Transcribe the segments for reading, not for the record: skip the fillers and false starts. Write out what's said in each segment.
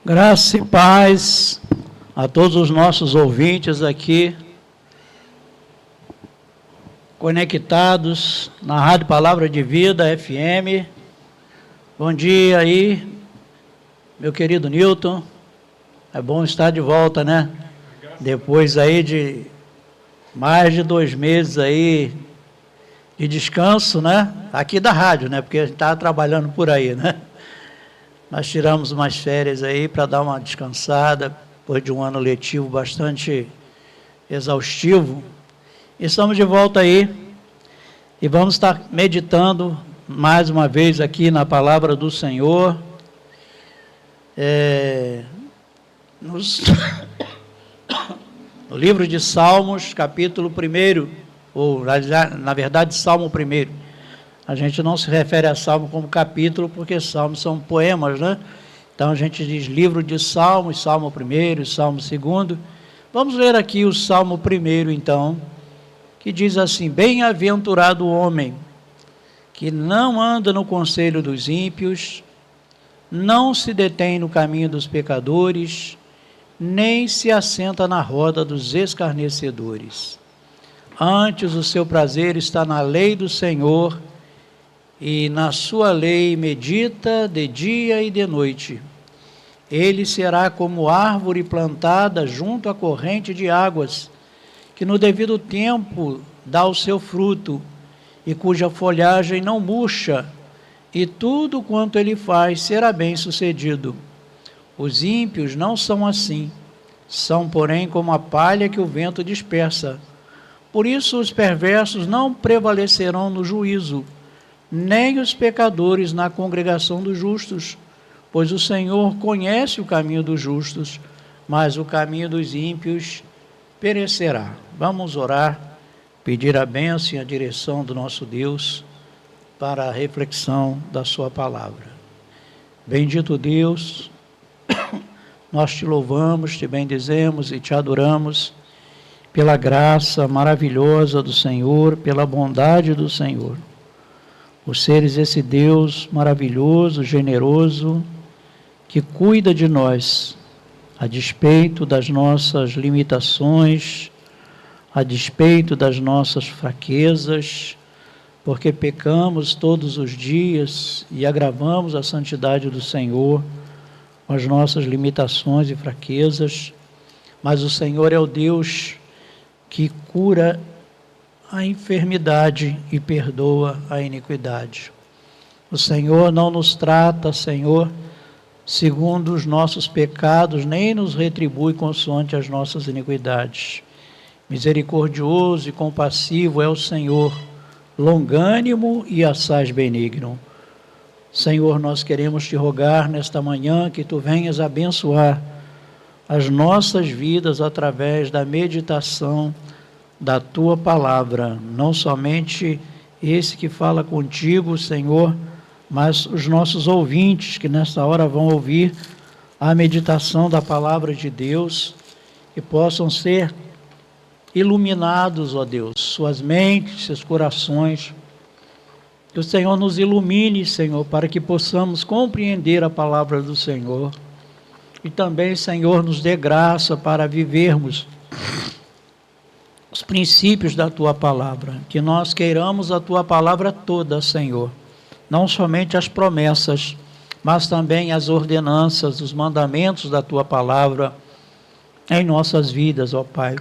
Graça e paz a todos os nossos ouvintes aqui, conectados na Rádio Palavra de Vida, FM. Bom dia aí, meu querido Newton. É bom estar de volta, né? Depois aí de mais de 2 meses aí de descanso, né? Aqui da rádio, né? Porque a gente estava trabalhando por aí, né? Nós tiramos umas férias aí para dar uma descansada, depois de um ano letivo bastante exaustivo. E estamos de volta aí e vamos estar meditando mais uma vez aqui na palavra do Senhor. No livro de Salmos, capítulo 1, ou na verdade Salmo 1. A gente não se refere a Salmo como capítulo, porque Salmos são poemas, né? Então a gente diz livro de Salmos, Salmo 1, Salmo 2. Vamos ler aqui o Salmo 1, então, que diz assim: Bem-aventurado o homem que não anda no conselho dos ímpios, não se detém no caminho dos pecadores, nem se assenta na roda dos escarnecedores. Antes o seu prazer está na lei do Senhor, e na sua lei medita de dia e de noite. Ele será como árvore plantada junto à corrente de águas, que no devido tempo dá o seu fruto, e cuja folhagem não murcha, e tudo quanto ele faz será bem-sucedido. Os ímpios não são assim, são, porém, como a palha que o vento dispersa. Por isso os perversos não prevalecerão no juízo, nem os pecadores na congregação dos justos, pois o Senhor conhece o caminho dos justos, mas o caminho dos ímpios perecerá. Vamos orar, pedir a bênção e a direção do nosso Deus para a reflexão da sua palavra. Bendito Deus, nós te louvamos, te bendizemos e te adoramos pela graça maravilhosa do Senhor, pela bondade do Senhor. Por seres esse Deus maravilhoso, generoso, que cuida de nós, a despeito das nossas limitações, a despeito das nossas fraquezas, porque pecamos todos os dias e agravamos a santidade do Senhor com as nossas limitações e fraquezas, mas o Senhor é o Deus que cura a enfermidade e perdoa a iniquidade. O Senhor não nos trata, Senhor, segundo os nossos pecados, nem nos retribui consoante as nossas iniquidades. Misericordioso e compassivo é o Senhor, longânimo e assaz benigno. Senhor, nós queremos te rogar nesta manhã que tu venhas abençoar as nossas vidas através da meditação da tua palavra, não somente esse que fala contigo, Senhor, mas os nossos ouvintes que nesta hora vão ouvir a meditação da palavra de Deus e possam ser iluminados, ó Deus, suas mentes, seus corações. Que o Senhor nos ilumine, Senhor, para que possamos compreender a palavra do Senhor e também, Senhor, nos dê graça para vivermos os princípios da tua palavra, que nós queiramos a tua palavra toda, Senhor, não somente as promessas, mas também as ordenanças, os mandamentos da tua palavra em nossas vidas, ó Pai,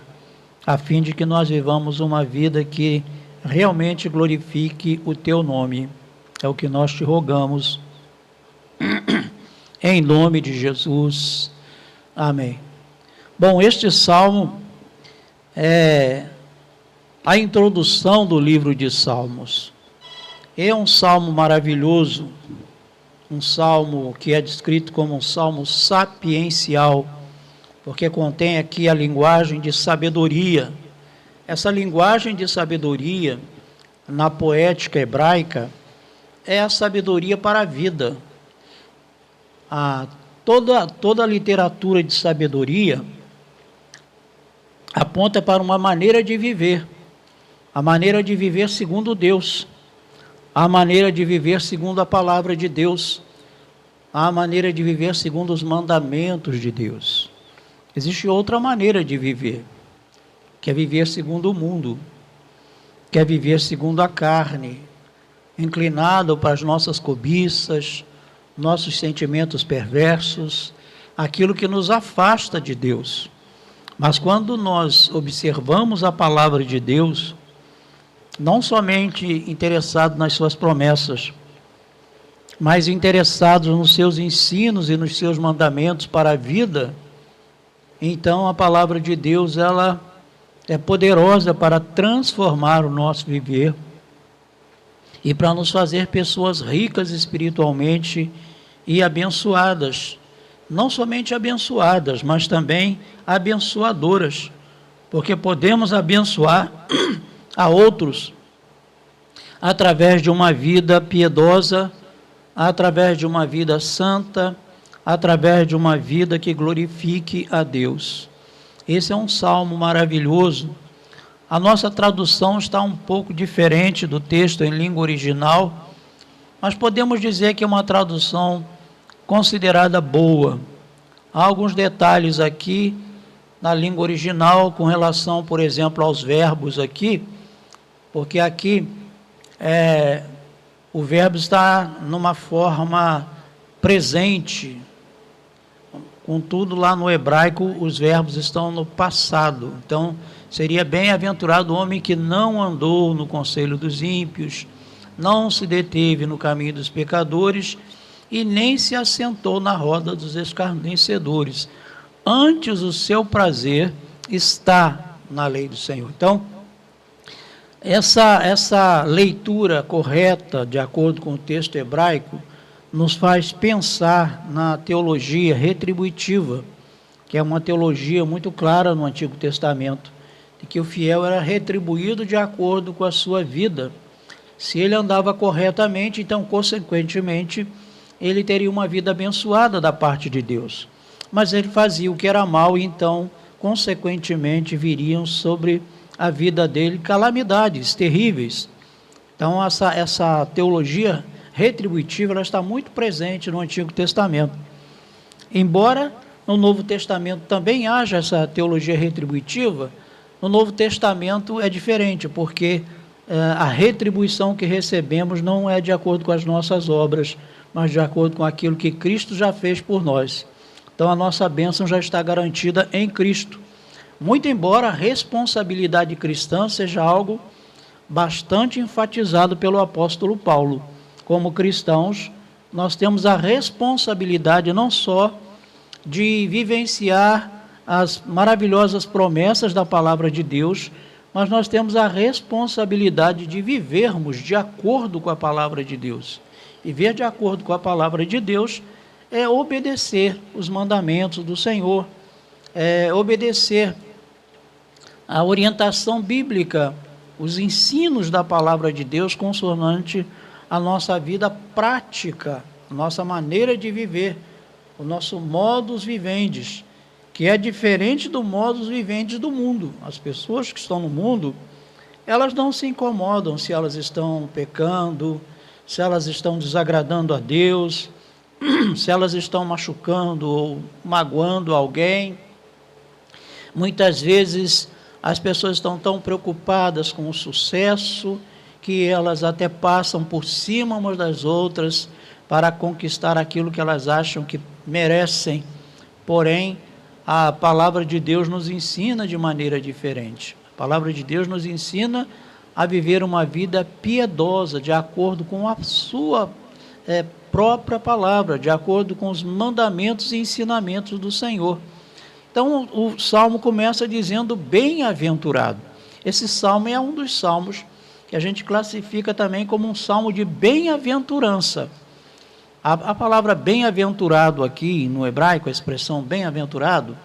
a fim de que nós vivamos uma vida que realmente glorifique o teu nome. É o que nós te rogamos, em nome de Jesus. Amém. Bom, este salmo é a introdução do livro de Salmos. É um salmo maravilhoso, um salmo que é descrito como um salmo sapiencial, porque contém aqui a linguagem de sabedoria. Essa linguagem de sabedoria, na poética hebraica, é a sabedoria para a vida. Toda a literatura de sabedoria aponta para uma maneira de viver, a maneira de viver segundo Deus, a maneira de viver segundo a palavra de Deus, há a maneira de viver segundo os mandamentos de Deus. Existe outra maneira de viver, que é viver segundo o mundo, que é viver segundo a carne, inclinado para as nossas cobiças, nossos sentimentos perversos, aquilo que nos afasta de Deus. Mas quando nós observamos a palavra de Deus, não somente interessados nas suas promessas, mas interessados nos seus ensinos e nos seus mandamentos para a vida, então a palavra de Deus, ela é poderosa para transformar o nosso viver e para nos fazer pessoas ricas espiritualmente e abençoadas. Não somente abençoadas, mas também abençoadoras, porque podemos abençoar a outros através de uma vida piedosa, através de uma vida santa, através de uma vida que glorifique a Deus. Esse é um salmo maravilhoso. A nossa tradução está um pouco diferente do texto em língua original, mas podemos dizer que é uma tradução considerada boa. Há alguns detalhes aqui na língua original com relação, por exemplo, aos verbos aqui, porque aqui o verbo está numa forma presente, contudo lá no hebraico os verbos estão no passado. Então seria bem-aventurado o homem que não andou no conselho dos ímpios, não se deteve no caminho dos pecadores e nem se assentou na roda dos escarnecedores. Antes o seu prazer está na lei do Senhor. Então, essa leitura correta, de acordo com o texto hebraico, nos faz pensar na teologia retributiva, que é uma teologia muito clara no Antigo Testamento, de que o fiel era retribuído de acordo com a sua vida. Se ele andava corretamente, então, consequentemente, ele teria uma vida abençoada da parte de Deus. Mas ele fazia o que era mal, e então, consequentemente, viriam sobre a vida dele calamidades terríveis. Então, essa teologia retributiva, ela está muito presente no Antigo Testamento. Embora no Novo Testamento também haja essa teologia retributiva, no Novo Testamento é diferente, porque a retribuição que recebemos não é de acordo com as nossas obras, mas de acordo com aquilo que Cristo já fez por nós. Então a nossa bênção já está garantida em Cristo. Muito embora a responsabilidade cristã seja algo bastante enfatizado pelo apóstolo Paulo. Como cristãos, nós temos a responsabilidade não só de vivenciar as maravilhosas promessas da palavra de Deus, mas nós temos a responsabilidade de vivermos de acordo com a palavra de Deus. Viver de acordo com a palavra de Deus é obedecer os mandamentos do Senhor, é obedecer a orientação bíblica, os ensinos da palavra de Deus consonante a nossa vida prática, a nossa maneira de viver, o nosso modus vivendi, que é diferente do modus vivendi do mundo. As pessoas que estão no mundo, elas não se incomodam se elas estão pecando, se elas estão desagradando a Deus, se elas estão machucando ou magoando alguém. Muitas vezes as pessoas estão tão preocupadas com o sucesso que elas até passam por cima umas das outras para conquistar aquilo que elas acham que merecem. Porém, a palavra de Deus nos ensina de maneira diferente. A palavra de Deus nos ensina a viver uma vida piedosa, de acordo com a sua própria palavra, de acordo com os mandamentos e ensinamentos do Senhor. Então, o salmo começa dizendo bem-aventurado. Esse salmo é um dos salmos que a gente classifica também como um salmo de bem-aventurança. A palavra bem-aventurado aqui no hebraico, a expressão bem-aventurado,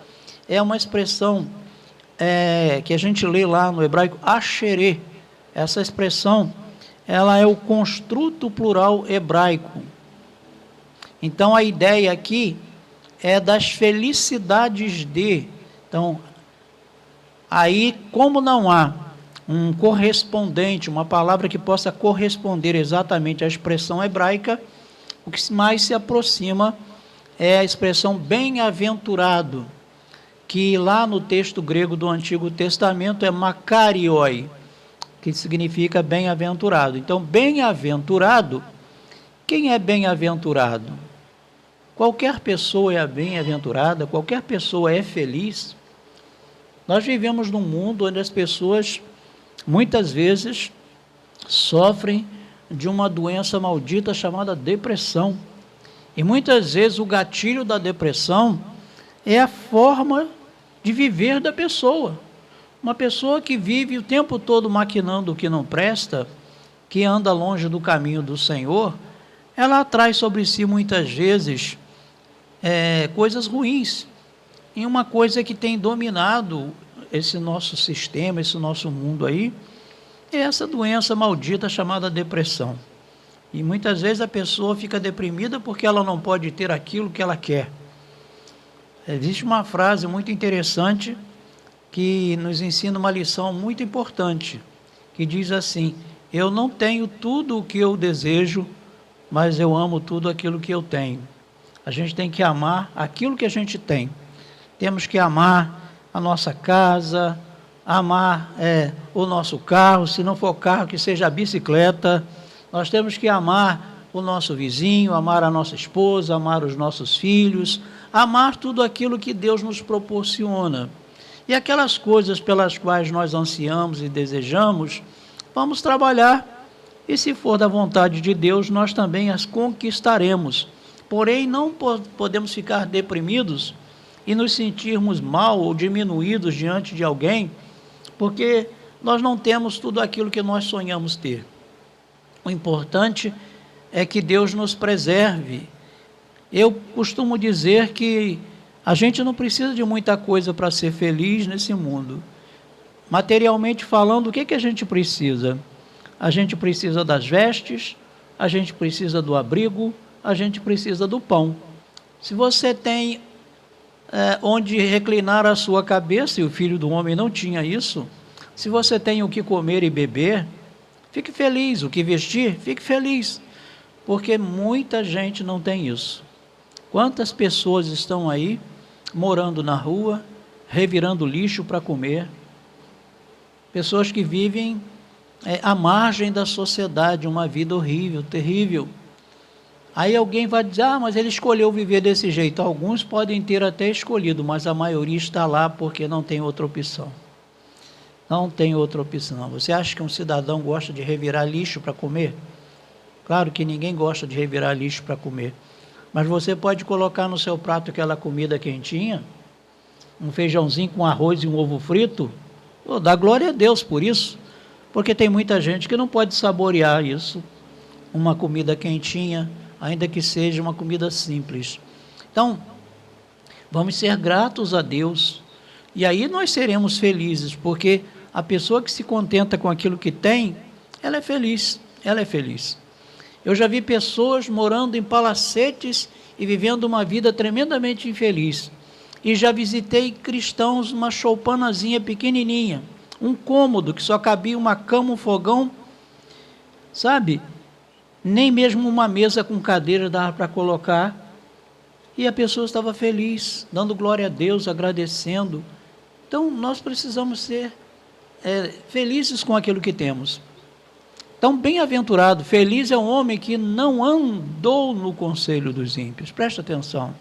é uma expressão que a gente lê lá no hebraico, asherê. Essa expressão, ela é o construto plural hebraico. Então, a ideia aqui é das felicidades de. Então, aí, como não há um correspondente, uma palavra que possa corresponder exatamente à expressão hebraica, o que mais se aproxima é a expressão bem-aventurado, que lá no texto grego do Antigo Testamento é makarioi, que significa bem-aventurado. Então, bem-aventurado, quem é bem-aventurado? Qualquer pessoa é bem-aventurada, qualquer pessoa é feliz. Nós vivemos num mundo onde as pessoas, muitas vezes, sofrem de uma doença maldita chamada depressão. E muitas vezes o gatilho da depressão é a forma de viver da pessoa. Uma pessoa que vive o tempo todo maquinando o que não presta, que anda longe do caminho do Senhor, ela atrai sobre si muitas vezes coisas ruins. E uma coisa que tem dominado esse nosso sistema, esse nosso mundo aí, é essa doença maldita chamada depressão. E muitas vezes a pessoa fica deprimida porque ela não pode ter aquilo que ela quer. Existe uma frase muito interessante que nos ensina uma lição muito importante, que diz assim: eu não tenho tudo o que eu desejo, mas eu amo tudo aquilo que eu tenho. A gente tem que amar aquilo que a gente tem. Temos que amar a nossa casa, amar o nosso carro, se não for carro, que seja a bicicleta. Nós temos que amar o nosso vizinho, amar a nossa esposa, amar os nossos filhos, amar tudo aquilo que Deus nos proporciona. E aquelas coisas pelas quais nós ansiamos e desejamos, vamos trabalhar, e se for da vontade de Deus, nós também as conquistaremos. Porém, não podemos ficar deprimidos e nos sentirmos mal ou diminuídos diante de alguém, porque nós não temos tudo aquilo que nós sonhamos ter. O importante é que Deus nos preserve. Eu costumo dizer que a gente não precisa de muita coisa para ser feliz nesse mundo. Materialmente falando, o que a gente precisa? A gente precisa das vestes, a gente precisa do abrigo, a gente precisa do pão. Se você tem onde reclinar a sua cabeça, e o Filho do Homem não tinha isso, se você tem o que comer e beber, fique feliz. O que vestir, fique feliz, porque muita gente não tem isso. Quantas pessoas estão aí morando na rua, revirando lixo para comer? Pessoas que vivem à margem da sociedade, uma vida horrível, terrível. Aí alguém vai dizer: mas ele escolheu viver desse jeito. Alguns podem ter até escolhido, mas a maioria está lá porque não tem outra opção. Não tem outra opção. Você acha que um cidadão gosta de revirar lixo para comer? Claro que ninguém gosta de revirar lixo para comer. Mas você pode colocar no seu prato aquela comida quentinha, um feijãozinho com arroz e um ovo frito. Dá glória a Deus por isso, porque tem muita gente que não pode saborear isso, uma comida quentinha, ainda que seja uma comida simples. Então, vamos ser gratos a Deus, e aí nós seremos felizes, porque a pessoa que se contenta com aquilo que tem, ela é feliz, ela é feliz. Eu já vi pessoas morando em palacetes e vivendo uma vida tremendamente infeliz. E já visitei cristãos numa choupanazinha pequenininha, um cômodo que só cabia uma cama, um fogão, sabe? Nem mesmo uma mesa com cadeira dava para colocar. E a pessoa estava feliz, dando glória a Deus, agradecendo. Então, nós precisamos ser felizes com aquilo que temos. Então, bem-aventurado, feliz é um homem que não andou no conselho dos ímpios. Presta atenção.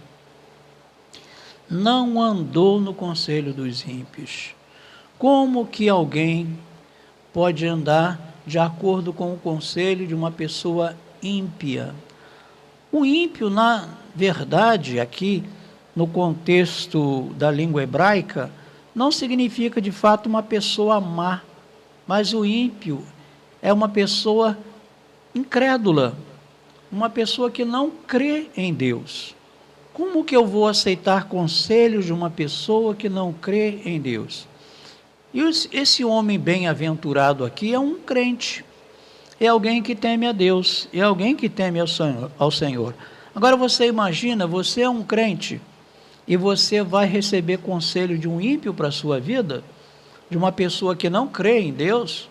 Não andou no conselho dos ímpios. Como que alguém pode andar de acordo com o conselho de uma pessoa ímpia? O ímpio, na verdade, aqui no contexto da língua hebraica, não significa de fato uma pessoa má, mas o ímpio é uma pessoa incrédula, uma pessoa que não crê em Deus. Como que eu vou aceitar conselhos de uma pessoa que não crê em Deus? E esse homem bem-aventurado aqui é um crente, é alguém que teme a Deus, é alguém que teme ao Senhor. Agora você imagina, você é um crente e você vai receber conselho de um ímpio para a sua vida, de uma pessoa que não crê em Deus.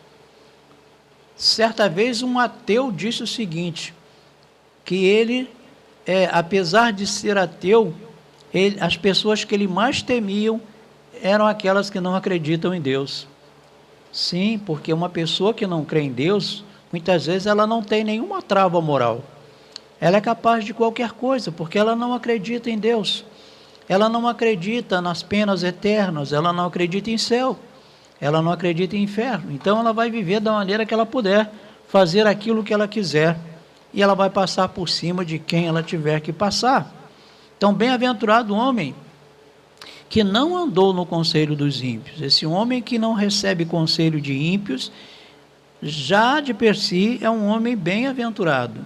Certa vez um ateu disse o seguinte, que ele apesar de ser ateu, as pessoas que ele mais temiam eram aquelas que não acreditam em Deus. Sim, porque uma pessoa que não crê em Deus, muitas vezes ela não tem nenhuma trava moral. Ela é capaz de qualquer coisa, porque ela não acredita em Deus. Ela não acredita nas penas eternas, ela não acredita em céu, ela não acredita em inferno. Então ela vai viver da maneira que ela puder, fazer aquilo que ela quiser, e ela vai passar por cima de quem ela tiver que passar. Então, bem-aventurado o homem que não andou no conselho dos ímpios. Esse homem que não recebe conselho de ímpios, já de per si é um homem bem-aventurado.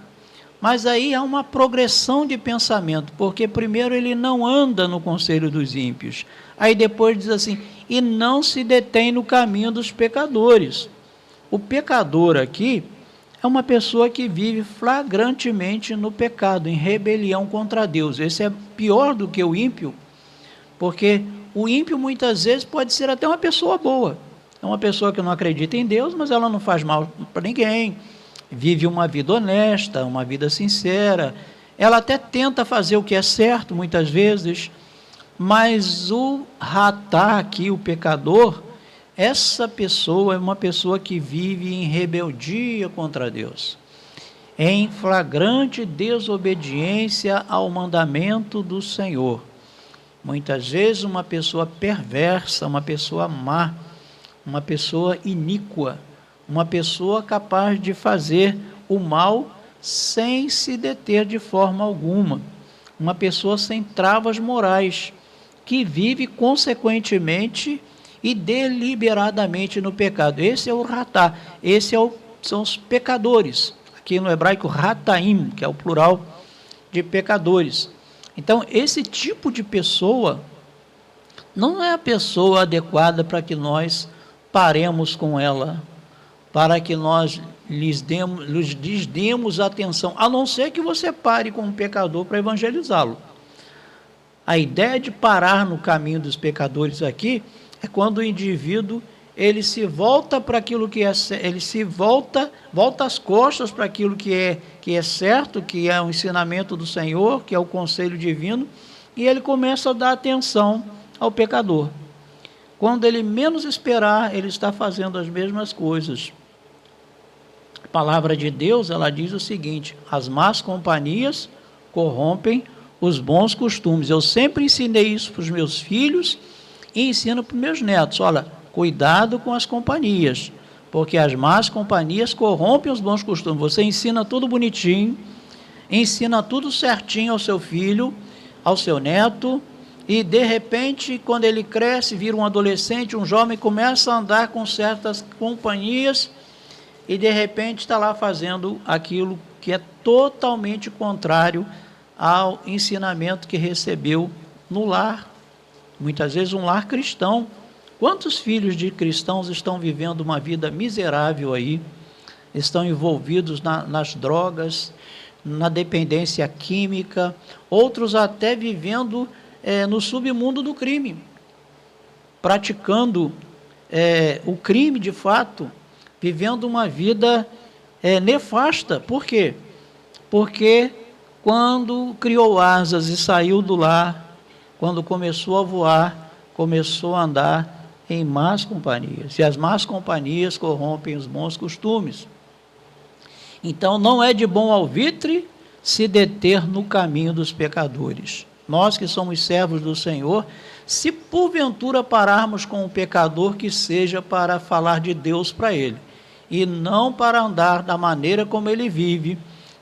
Mas aí há uma progressão de pensamento, porque primeiro ele não anda no conselho dos ímpios. Aí depois diz assim, e não se detém no caminho dos pecadores. O pecador aqui é uma pessoa que vive flagrantemente no pecado, em rebelião contra Deus. Esse é pior do que o ímpio, porque o ímpio muitas vezes pode ser até uma pessoa boa. É uma pessoa que não acredita em Deus, mas ela não faz mal para ninguém, vive uma vida honesta, uma vida sincera. Ela até tenta fazer o que é certo muitas vezes, mas o ratá aqui, o pecador, essa pessoa é uma pessoa que vive em rebeldia contra Deus, em flagrante desobediência ao mandamento do Senhor. Muitas vezes uma pessoa perversa, uma pessoa má, uma pessoa iníqua, uma pessoa capaz de fazer o mal sem se deter de forma alguma, uma pessoa sem travas morais, que vive consequentemente e deliberadamente no pecado. Esse é o ratá, são os pecadores, aqui no hebraico rataim, que é o plural de pecadores. Então esse tipo de pessoa não é a pessoa adequada para que nós paremos com ela, para que nós lhes demos atenção, a não ser que você pare com um pecador para evangelizá-lo. A ideia de parar no caminho dos pecadores aqui é quando o indivíduo ele se volta para aquilo que é, ele se volta as costas para aquilo que é certo, que é o ensinamento do Senhor, que é o conselho divino, e ele começa a dar atenção ao pecador. Quando ele menos esperar, ele está fazendo as mesmas coisas. A palavra de Deus, ela diz o seguinte: as más companhias corrompem os bons costumes. Eu sempre ensinei isso para os meus filhos e ensino para os meus netos. Olha, cuidado com as companhias, porque as más companhias corrompem os bons costumes. Você ensina tudo bonitinho, ensina tudo certinho ao seu filho, ao seu neto, e de repente, quando ele cresce, vira um adolescente, um jovem, começa a andar com certas companhias, e de repente está lá fazendo aquilo que é totalmente contrário ao ensinamento que recebeu no lar, muitas vezes um lar cristão. Quantos filhos de cristãos estão vivendo uma vida miserável aí, estão envolvidos nas drogas, na dependência química, outros até vivendo no submundo do crime, praticando o crime de fato, vivendo uma vida nefasta. Por quê? Porque quando criou asas e saiu do lar, quando começou a voar, começou a andar em más companhias, e as más companhias corrompem os bons costumes. Então não é de bom alvitre se deter no caminho dos pecadores. Nós que somos servos do Senhor, se porventura pararmos com o pecador, que seja para falar de Deus para ele, e não para andar da maneira como ele vive,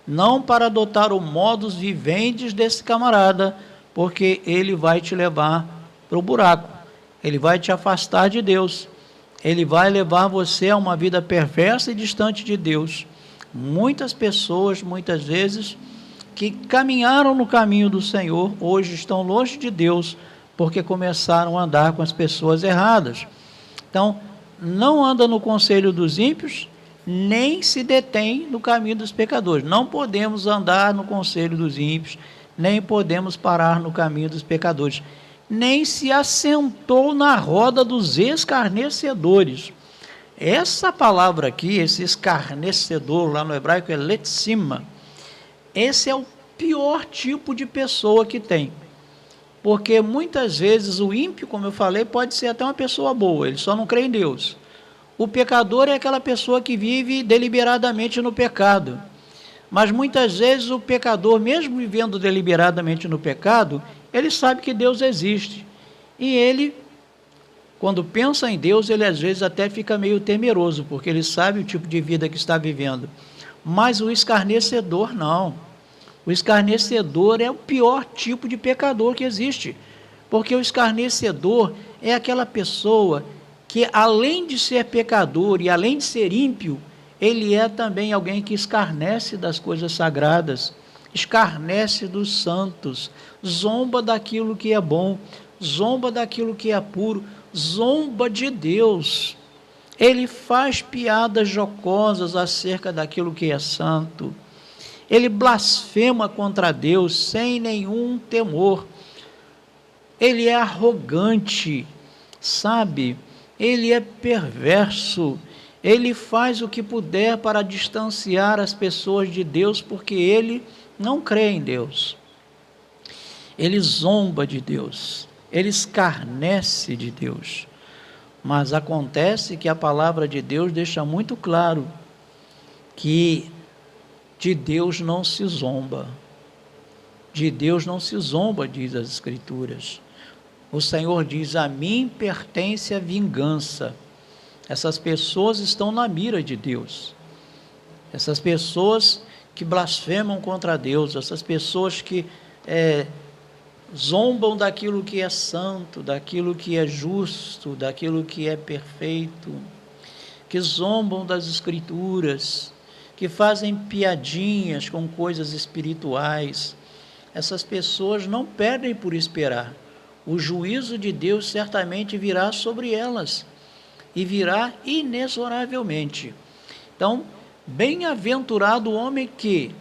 não para adotar o modus vivendi desse camarada, porque ele vai te levar para o buraco, ele vai te afastar de Deus, ele vai levar você a uma vida perversa e distante de Deus. Muitas pessoas, muitas vezes, que caminharam no caminho do Senhor, hoje estão longe de Deus, porque começaram a andar com as pessoas erradas. Então, não anda no conselho dos ímpios, nem se detém no caminho dos pecadores. Não podemos andar no conselho dos ímpios, nem podemos parar no caminho dos pecadores. Nem se assentou na roda dos escarnecedores. Essa palavra aqui, esse escarnecedor, lá no hebraico é letzima. Esse é o pior tipo de pessoa que tem. Porque muitas vezes o ímpio, como eu falei, pode ser até uma pessoa boa, ele só não crê em Deus. O pecador é aquela pessoa que vive deliberadamente no pecado. Mas muitas vezes o pecador, mesmo vivendo deliberadamente no pecado, ele sabe que Deus existe. E ele, quando pensa em Deus, ele às vezes até fica meio temeroso, porque ele sabe o tipo de vida que está vivendo. Mas o escarnecedor não. O escarnecedor é o pior tipo de pecador que existe. Porque o escarnecedor é aquela pessoa que, além de ser pecador e além de ser ímpio, ele é também alguém que escarnece das coisas sagradas, escarnece dos santos, zomba daquilo que é bom, zomba daquilo que é puro, zomba de Deus. Ele faz piadas jocosas acerca daquilo que é santo. Ele blasfema contra Deus sem nenhum temor. Ele é arrogante, sabe? Ele é perverso. Ele faz o que puder para distanciar as pessoas de Deus, porque ele não crê em Deus. Ele zomba de Deus. Ele escarnece de Deus. Mas acontece que a palavra de Deus deixa muito claro que de Deus não se zomba. De Deus não se zomba, diz as Escrituras. O Senhor diz: a mim pertence a vingança. Essas pessoas estão na mira de Deus. Essas pessoas que blasfemam contra Deus, essas pessoas que zombam daquilo que é santo, daquilo que é justo, daquilo que é perfeito, que zombam das Escrituras, que fazem piadinhas com coisas espirituais. Essas pessoas não perdem por esperar. O juízo de Deus certamente virá sobre elas, e virá inexoravelmente. Então, bem-aventurado o homem que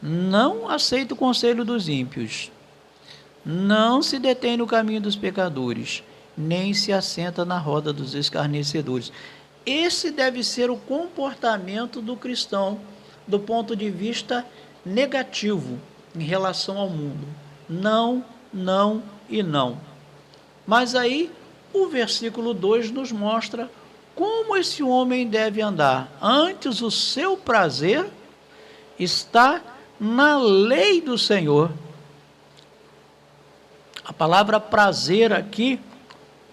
não aceita o conselho dos ímpios, não se detém no caminho dos pecadores, nem se assenta na roda dos escarnecedores. Esse deve ser o comportamento do cristão do ponto de vista negativo em relação ao mundo. Não, não e não. Mas aí o versículo 2 nos mostra como esse homem deve andar. Antes, o seu prazer está na lei do Senhor. A palavra prazer aqui,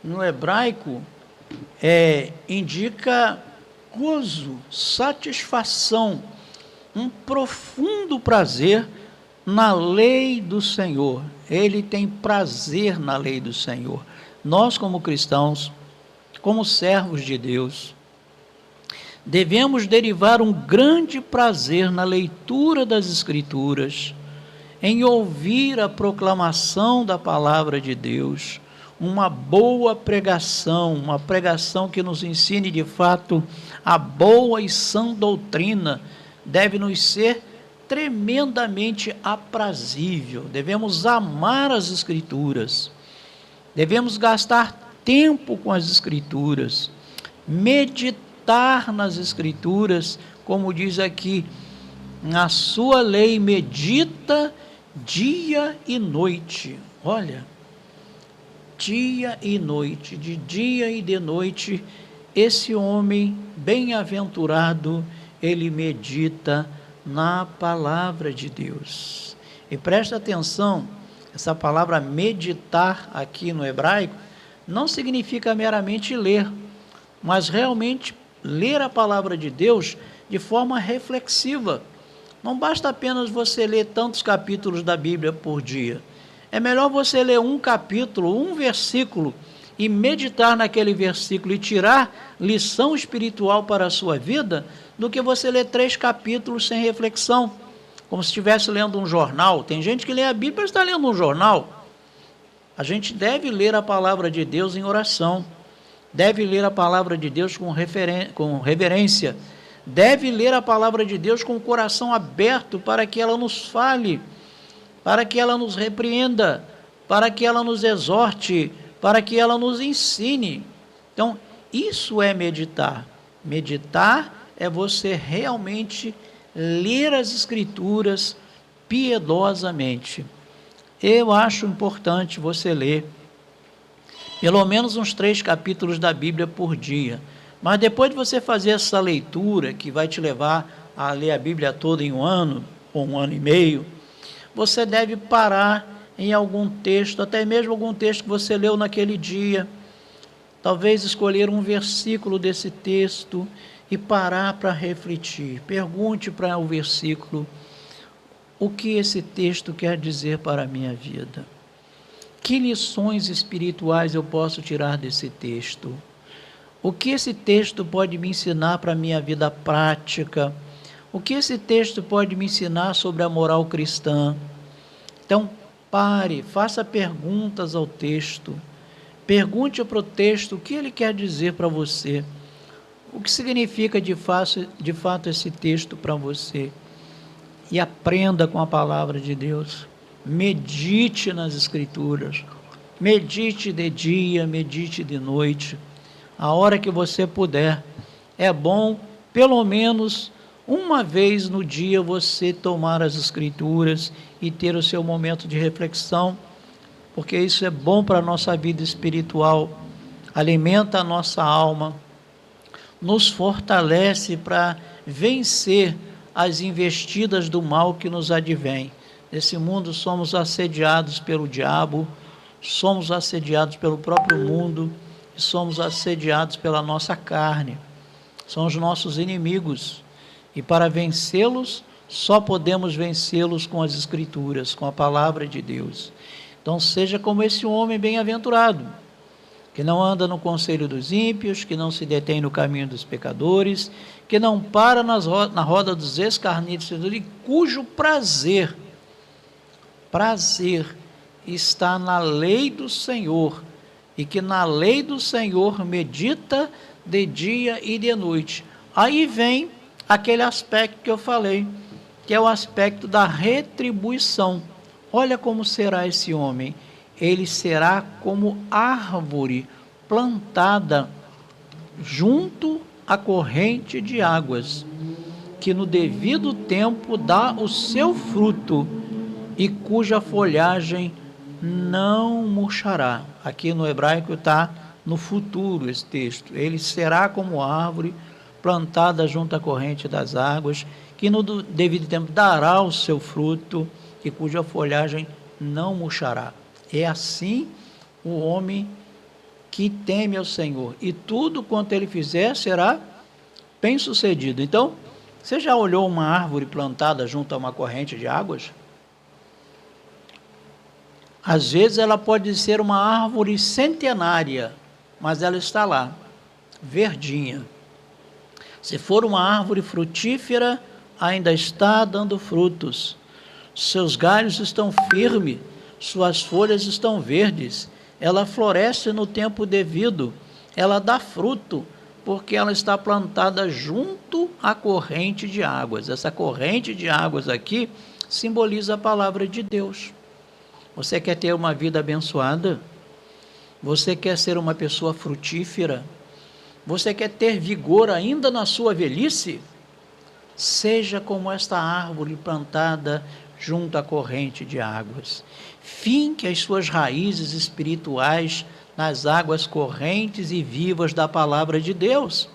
no hebraico, indica gozo, satisfação, um profundo prazer na lei do Senhor. Ele tem prazer na lei do Senhor. Nós, como cristãos, como servos de Deus, devemos derivar um grande prazer na leitura das Escrituras, em ouvir a proclamação da palavra de Deus, uma boa pregação, uma pregação que nos ensine de fato a boa e sã doutrina, deve nos ser tremendamente aprazível. Devemos amar as Escrituras, devemos gastar tempo com as Escrituras, meditar nas Escrituras, como diz aqui, na sua lei medita dia e noite. Olha, dia e noite, de dia e de noite, esse homem bem-aventurado, ele medita na palavra de Deus. E presta atenção, essa palavra meditar aqui no hebraico não significa meramente ler, mas realmente ler a palavra de Deus de forma reflexiva. Não basta apenas você ler tantos capítulos da Bíblia por dia. É melhor você ler um capítulo, um versículo, e meditar naquele versículo e tirar lição espiritual para a sua vida, do que você ler 3 capítulos sem reflexão, como se estivesse lendo um jornal. Tem gente que lê a Bíblia e está lendo um jornal. A gente deve ler a palavra de Deus em oração, deve ler a palavra de Deus com reverência, deve ler a palavra de Deus com o coração aberto para que ela nos fale, para que ela nos repreenda, para que ela nos exorte, para que ela nos ensine. Então, isso é meditar. Meditar é você realmente ler as Escrituras, piedosamente. Eu acho importante você ler pelo menos uns 3 capítulos da Bíblia por dia. Mas depois de você fazer essa leitura, que vai te levar a ler a Bíblia toda em um ano, ou 1 ano e meio, você deve parar em algum texto, até mesmo algum texto que você leu naquele dia, talvez escolher um versículo desse texto e parar para refletir. Pergunte para o versículo: o que esse texto quer dizer para a minha vida? Que lições espirituais eu posso tirar desse texto? O que esse texto pode me ensinar para a minha vida prática? O que esse texto pode me ensinar sobre a moral cristã? Então, pare, faça perguntas ao texto. Pergunte para o texto o que ele quer dizer para você. O que significa de fato esse texto para você? E aprenda com a palavra de Deus. Medite nas Escrituras. Medite de dia, medite de noite. A hora que você puder. É bom, pelo menos uma vez no dia, você tomar as Escrituras e ter o seu momento de reflexão, porque isso é bom para a nossa vida espiritual, alimenta a nossa alma, nos fortalece para vencer as investidas do mal que nos advém. Nesse mundo somos assediados pelo diabo, somos assediados pelo próprio mundo e somos assediados pela nossa carne. São os nossos inimigos. E para vencê-los, só podemos vencê-los com as Escrituras, com a palavra de Deus. Então seja como esse homem bem-aventurado, que não anda no conselho dos ímpios, que não se detém no caminho dos pecadores, que não para na roda dos escarnecedores, e cujo prazer está na lei do Senhor, e que na lei do Senhor medita de dia e de noite. Aí vem aquele aspecto que eu falei, que é o aspecto da retribuição. Olha como será esse homem. Ele será como árvore plantada junto à corrente de águas, que no devido tempo dá o seu fruto e cuja folhagem não murchará. Aqui no hebraico está no futuro esse texto. Ele será como árvore plantada junto à corrente das águas, que no devido tempo dará o seu fruto e cuja folhagem não murchará. É assim o homem que teme ao Senhor, e tudo quanto ele fizer será bem sucedido. Então, você já olhou uma árvore plantada junto a uma corrente de águas? Às vezes ela pode ser uma árvore centenária, mas ela está lá, verdinha. Se for uma árvore frutífera, ainda está dando frutos. Seus galhos estão firmes, suas folhas estão verdes. Ela floresce no tempo devido, ela dá fruto, porque ela está plantada junto à corrente de águas. Essa corrente de águas aqui simboliza a palavra de Deus. Você quer ter uma vida abençoada? Você quer ser uma pessoa frutífera? Você quer ter vigor ainda na sua velhice? Seja como esta árvore plantada junto à corrente de águas. Finque as suas raízes espirituais nas águas correntes e vivas da palavra de Deus.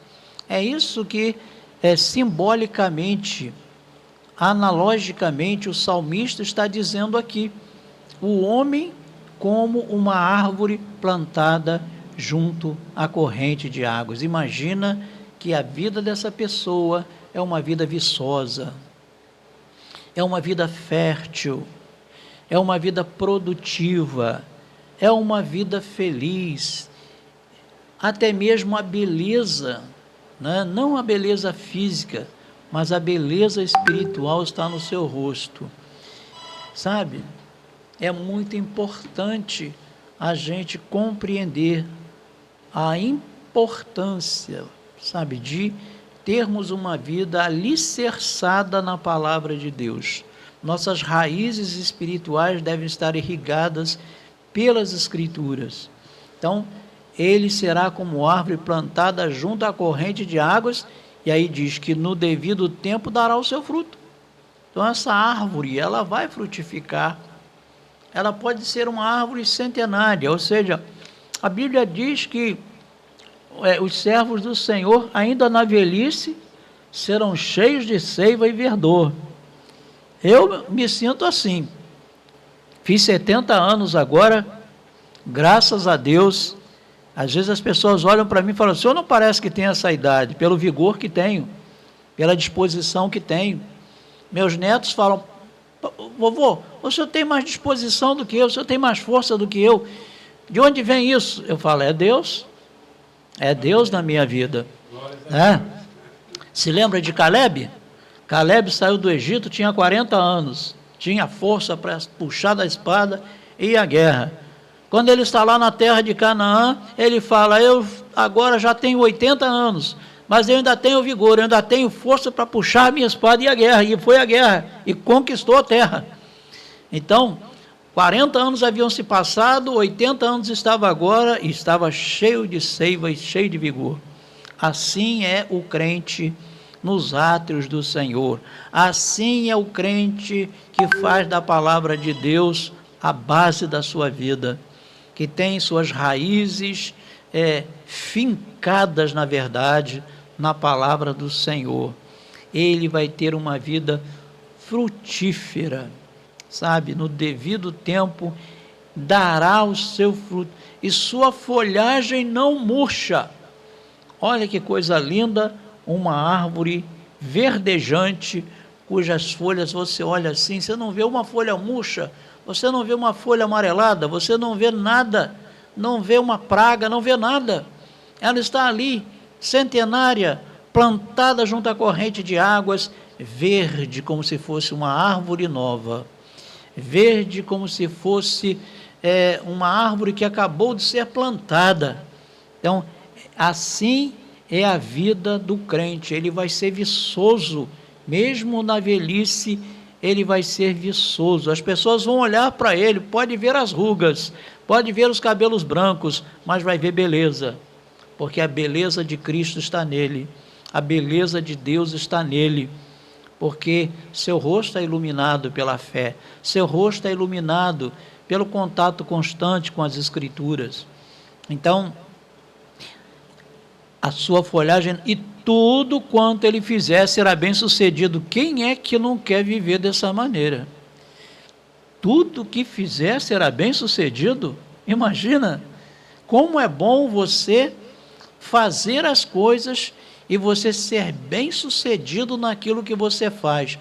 É isso que simbolicamente, analogicamente, o salmista está dizendo aqui. O homem como uma árvore plantada junto à corrente de águas. Imagina que a vida dessa pessoa é uma vida viçosa, é uma vida fértil, é uma vida produtiva, é uma vida feliz. Até mesmo a beleza, né? Não a beleza física, mas a beleza espiritual está no seu rosto. Sabe? É muito importante a gente compreender a importância, sabe, de termos uma vida alicerçada na palavra de Deus. Nossas raízes espirituais devem estar irrigadas pelas Escrituras. Então, ele será como árvore plantada junto à corrente de águas, e aí diz que no devido tempo dará o seu fruto. Então essa árvore, ela vai frutificar. Ela pode ser uma árvore centenária, ou seja, a Bíblia diz que os servos do Senhor, ainda na velhice, serão cheios de seiva e verdor. Eu me sinto assim. Fiz 70 anos agora, graças a Deus. Às vezes as pessoas olham para mim e falam: o senhor não parece que tem essa idade, pelo vigor que tenho, pela disposição que tenho. Meus netos falam: vovô, o senhor tem mais disposição do que eu, o senhor tem mais força do que eu. De onde vem isso? Eu falo: é Deus na minha vida. Se lembra de Caleb? Caleb saiu do Egito, tinha 40 anos, tinha força para puxar da espada e ir à guerra. Quando ele está lá na terra de Canaã, ele fala: eu agora já tenho 80 anos, mas eu ainda tenho vigor, eu ainda tenho força para puxar a minha espada e ir à guerra. E foi à guerra e conquistou a terra. Então, 40 anos haviam se passado, 80 anos estava agora e estava cheio de seiva e cheio de vigor. Assim é o crente nos átrios do Senhor. Assim é o crente que faz da palavra de Deus a base da sua vida, que tem suas raízes fincadas, na verdade, na palavra do Senhor. Ele vai ter uma vida frutífera, sabe? No devido tempo dará o seu fruto, e sua folhagem não murcha. Olha que coisa linda, uma árvore verdejante, cujas folhas você olha assim, você não vê uma folha murcha, você não vê uma folha amarelada, você não vê nada, não vê uma praga, não vê nada. Ela está ali, centenária, plantada junto à corrente de águas, verde como se fosse uma árvore nova, verde como se fosse uma árvore que acabou de ser plantada. Então, assim é a vida do crente. Ele vai ser viçoso, mesmo na velhice, ele vai ser viçoso. As pessoas vão olhar para ele, pode ver as rugas, pode ver os cabelos brancos, mas vai ver beleza, porque a beleza de Cristo está nele, a beleza de Deus está nele, porque seu rosto é iluminado pela fé, seu rosto é iluminado pelo contato constante com as Escrituras. Então, a sua folhagem e tudo quanto ele fizer será bem sucedido. Quem é que não quer viver dessa maneira? Tudo que fizer será bem sucedido? Imagina como é bom você fazer as coisas e você ser bem sucedido naquilo que você faz.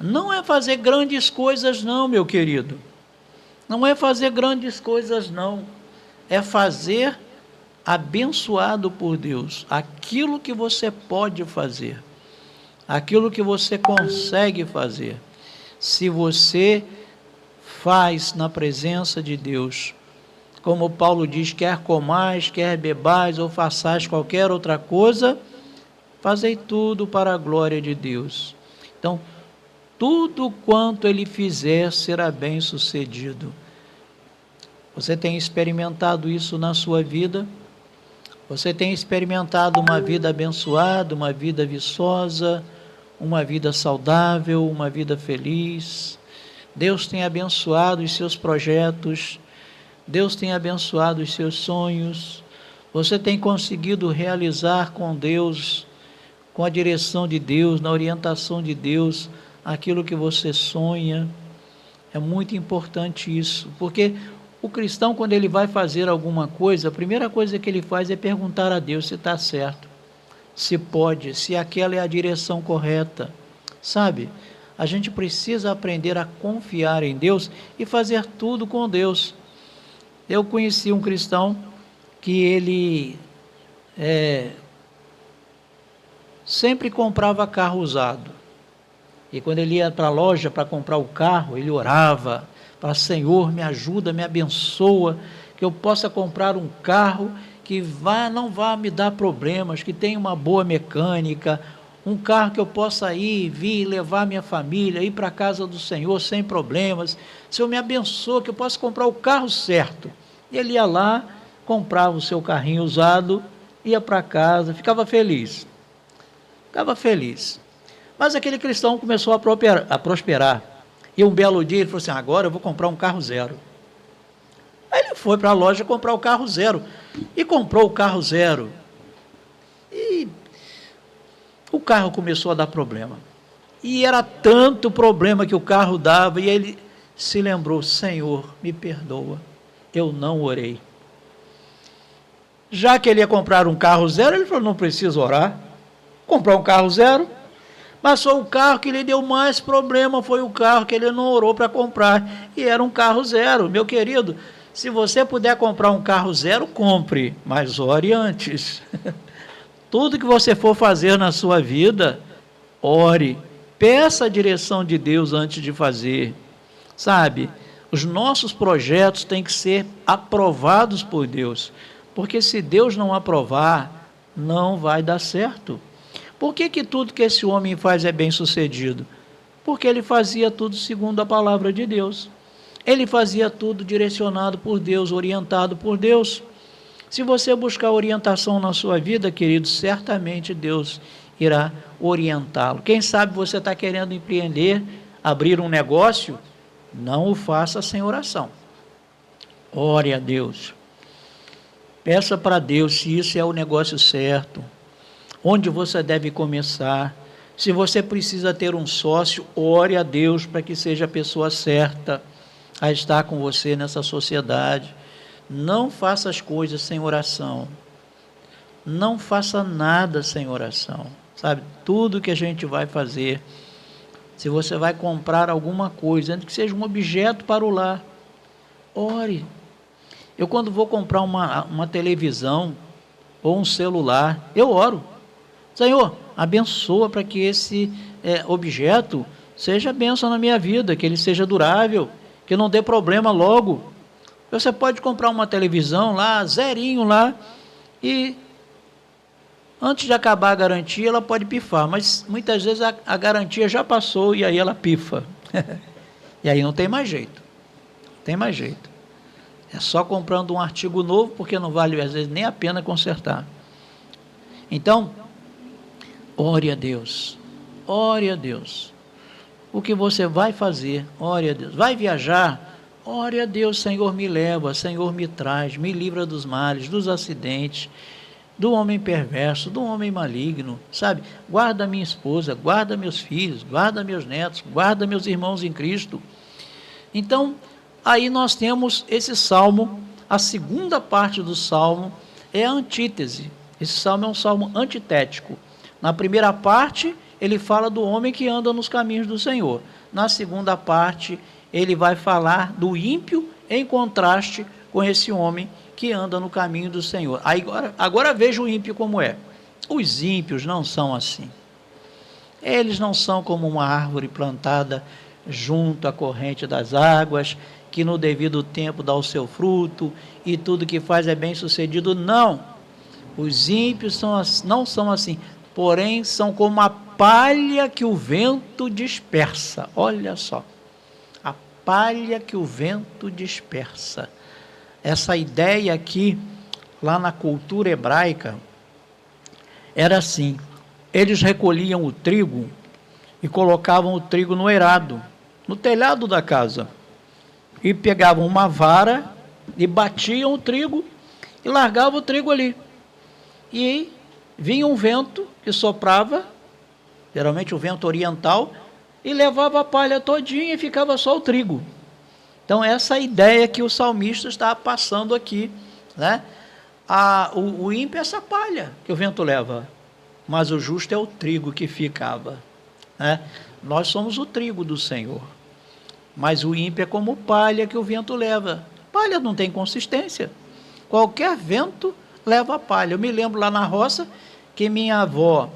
Não é fazer grandes coisas não, meu querido. Não é fazer grandes coisas não. É fazer abençoado por Deus, aquilo que você pode fazer, aquilo que você consegue fazer. Se você faz na presença de Deus, como Paulo diz, quer comais, quer bebais ou façais qualquer outra coisa, fazei tudo para a glória de Deus. Então, tudo quanto ele fizer será bem sucedido. Você tem experimentado isso na sua vida? Você tem experimentado uma vida abençoada, uma vida viçosa, uma vida saudável, uma vida feliz? Deus tem abençoado os seus projetos, Deus tem abençoado os seus sonhos. Você tem conseguido realizar com Deus, com a direção de Deus, na orientação de Deus, aquilo que você sonha? É muito importante isso, porque o cristão, quando ele vai fazer alguma coisa, a primeira coisa que ele faz é perguntar a Deus se está certo, se pode, se aquela é a direção correta. Sabe, a gente precisa aprender a confiar em Deus e fazer tudo com Deus. Eu conheci um cristão que ele sempre comprava carro usado. E quando ele ia para a loja para comprar o carro, ele orava, para: Senhor, me ajuda, me abençoa, que eu possa comprar um carro que não vá me dar problemas, que tenha uma boa mecânica, um carro que eu possa ir, vir, levar minha família, ir para a casa do Senhor sem problemas. Senhor, me abençoa, que eu possa comprar o carro certo. E ele ia lá, comprava o seu carrinho usado, ia para casa, ficava feliz. Mas aquele cristão começou a prosperar. E um belo dia ele falou assim, agora eu vou comprar um carro zero. Aí ele foi para a loja comprar o carro zero. E comprou o carro zero. E o carro começou a dar problema. E era tanto problema que o carro dava, e ele se lembrou, Senhor, me perdoa, eu não orei. Já que ele ia comprar um carro zero, ele falou, não preciso orar. Comprar um carro zero, mas foi o carro que lhe deu mais problema, foi o carro que ele não orou para comprar, e era um carro zero. Meu querido, se você puder comprar um carro zero, compre, mas ore antes. Tudo que você for fazer na sua vida, ore, peça a direção de Deus antes de fazer, sabe? Os nossos projetos têm que ser aprovados por Deus, porque se Deus não aprovar, não vai dar certo. Por que tudo que esse homem faz é bem sucedido? Porque ele fazia tudo segundo a palavra de Deus. Ele fazia tudo direcionado por Deus, orientado por Deus. Se você buscar orientação na sua vida, querido, certamente Deus irá orientá-lo. Quem sabe você está querendo empreender, abrir um negócio, não o faça sem oração. Ore a Deus. Peça para Deus se isso é o negócio certo, onde você deve começar. Se você precisa ter um sócio, ore a Deus para que seja a pessoa certa a estar com você nessa sociedade. Não faça as coisas sem oração. Não faça nada sem oração. Sabe, tudo que a gente vai fazer, se você vai comprar alguma coisa, antes que seja um objeto para o lar, ore. Eu quando vou comprar uma televisão ou um celular, eu oro. Senhor, abençoa para que esse objeto seja bênção na minha vida, que ele seja durável, que não dê problema logo. Você pode comprar uma televisão lá, zerinho lá, e antes de acabar a garantia, ela pode pifar, mas muitas vezes a garantia já passou e aí ela pifa. E aí não tem mais jeito. Não tem mais jeito. É só comprando um artigo novo, porque não vale, às vezes, nem a pena consertar. Então, ore a Deus. Ore a Deus. O que você vai fazer, ore a Deus. Vai viajar, ore a Deus. Senhor, me leva, Senhor, me traz, me livra dos males, dos acidentes, do homem perverso, do homem maligno, sabe? Guarda minha esposa, guarda meus filhos, guarda meus netos, guarda meus irmãos em Cristo. Então, aí nós temos esse salmo, a segunda parte do salmo é a antítese. Esse salmo é um salmo antitético. Na primeira parte, ele fala do homem que anda nos caminhos do Senhor. Na segunda parte, ele vai falar do ímpio em contraste com esse homem que anda no caminho do Senhor. Agora veja o ímpio como é. Os ímpios não são assim. Eles não são como uma árvore plantada junto à corrente das águas, que no devido tempo dá o seu fruto, e tudo que faz é bem sucedido. Não, os ímpios não são assim, porém são como a palha que o vento dispersa. Olha só, a palha que o vento dispersa. Essa ideia aqui, lá na cultura hebraica, era assim, eles recolhiam o trigo e colocavam o trigo no eirado, no telhado da casa, e pegavam uma vara e batiam o trigo e largavam o trigo ali. E vinha um vento que soprava, geralmente o vento oriental, e levava a palha todinha e ficava só o trigo. Então essa é a ideia que o salmista está passando aqui, né? O ímpio é essa palha que o vento leva, mas o justo é o trigo que ficava, né? Nós somos o trigo do Senhor, mas o ímpio é como palha que o vento leva. Palha não tem consistência, qualquer vento leva a palha. Eu me lembro lá na roça que minha avó,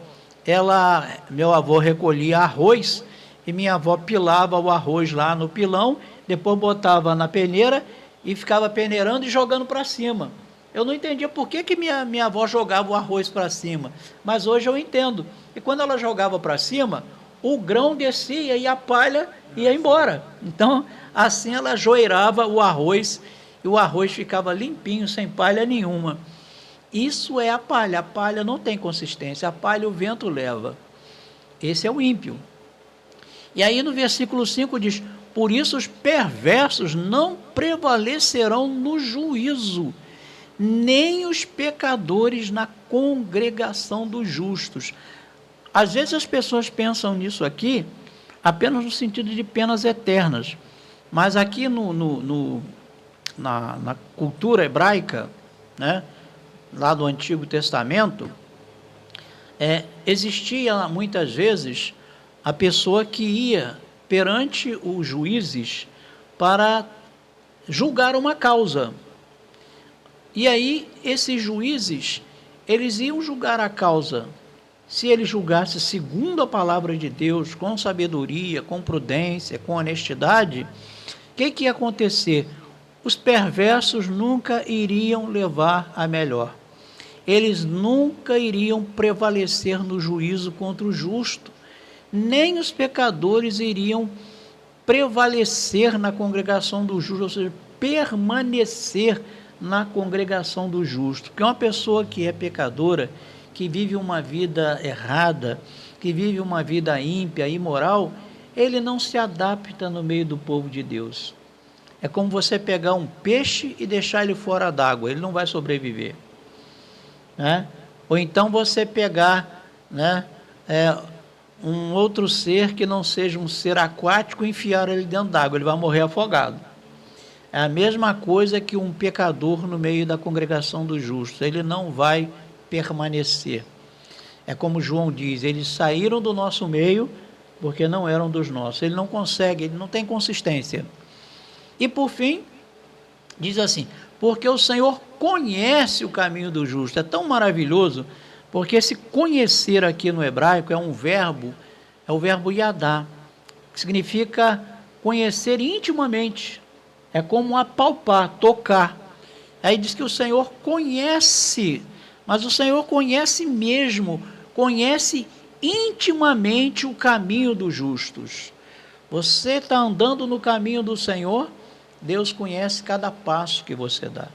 meu avô recolhia arroz e minha avó pilava o arroz lá no pilão, depois botava na peneira e ficava peneirando e jogando para cima. Eu não entendia por que minha avó jogava o arroz para cima, mas hoje eu entendo. E quando ela jogava para cima, o grão descia e a palha ia embora. Então, assim ela joeirava o arroz e o arroz ficava limpinho, sem palha nenhuma. Isso é a palha não tem consistência, a palha o vento leva. Esse é o ímpio. E aí no versículo 5 diz: por isso os perversos não prevalecerão no juízo, nem os pecadores na congregação dos justos. Às vezes as pessoas pensam nisso aqui apenas no sentido de penas eternas, mas aqui na cultura hebraica, né, lá do Antigo Testamento, existia muitas vezes a pessoa que ia perante os juízes para julgar uma causa. E aí, esses juízes, eles iam julgar a causa. Se ele julgasse segundo a palavra de Deus, com sabedoria, com prudência, com honestidade, o que ia acontecer? Os perversos nunca iriam levar a melhor. Eles nunca iriam prevalecer no juízo contra o justo. Nem os pecadores iriam prevalecer na congregação do justo, ou seja, permanecer na congregação do justo. Porque uma pessoa que é pecadora, que vive uma vida errada, que vive uma vida ímpia, imoral, ele não se adapta no meio do povo de Deus. É como você pegar um peixe e deixar ele fora d'água, ele não vai sobreviver. Né? Ou então você pegar, né, um outro ser que não seja um ser aquático e enfiar ele dentro d'água, ele vai morrer afogado. É a mesma coisa que um pecador no meio da congregação dos justos, ele não vai permanecer. É como João diz, eles saíram do nosso meio porque não eram dos nossos. Ele não consegue, ele não tem consistência. E por fim, diz assim, porque o Senhor conhece o caminho do justo. É tão maravilhoso, porque esse conhecer aqui no hebraico é o verbo yadá, que significa conhecer intimamente. É como apalpar, tocar. Aí diz que o Senhor conhece, mas o Senhor conhece mesmo, conhece intimamente o caminho dos justos. Você está andando no caminho do Senhor, Deus conhece cada passo que você dá.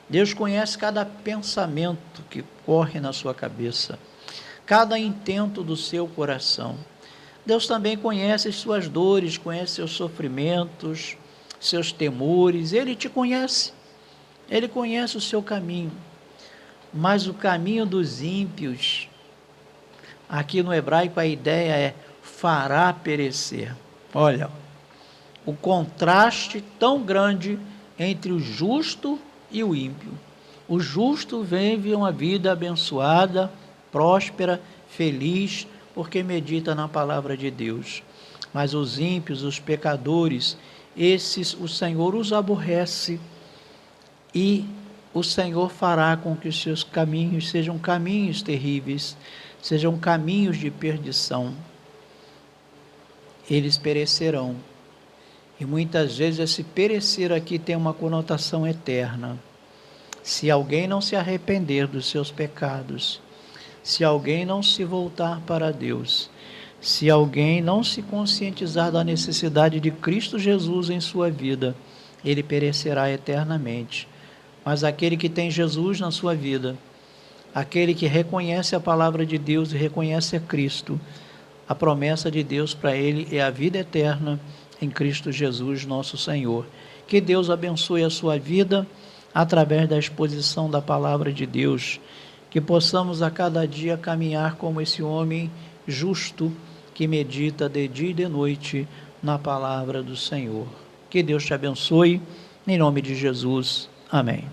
Deus conhece cada pensamento que corre na sua cabeça, cada intento do seu coração. Deus também conhece as suas dores, conhece seus sofrimentos, seus temores. Ele te conhece, Ele conhece o seu caminho. Mas o caminho dos ímpios, aqui no hebraico a ideia é fará perecer. Olha, o contraste tão grande entre o justo e o ímpio. O justo vive uma vida abençoada, próspera, feliz, porque medita na palavra de Deus. Mas os ímpios, os pecadores, esses o Senhor os aborrece, e o Senhor fará com que os seus caminhos sejam caminhos terríveis, sejam caminhos de perdição. Eles perecerão. E muitas vezes esse perecer aqui tem uma conotação eterna. Se alguém não se arrepender dos seus pecados, se alguém não se voltar para Deus, se alguém não se conscientizar da necessidade de Cristo Jesus em sua vida, ele perecerá eternamente. Mas aquele que tem Jesus na sua vida, aquele que reconhece a palavra de Deus e reconhece a Cristo, a promessa de Deus para ele é a vida eterna em Cristo Jesus, nosso Senhor. Que Deus abençoe a sua vida através da exposição da palavra de Deus, que possamos a cada dia caminhar como esse homem justo que medita de dia e de noite na palavra do Senhor. Que Deus te abençoe, em nome de Jesus. Amém.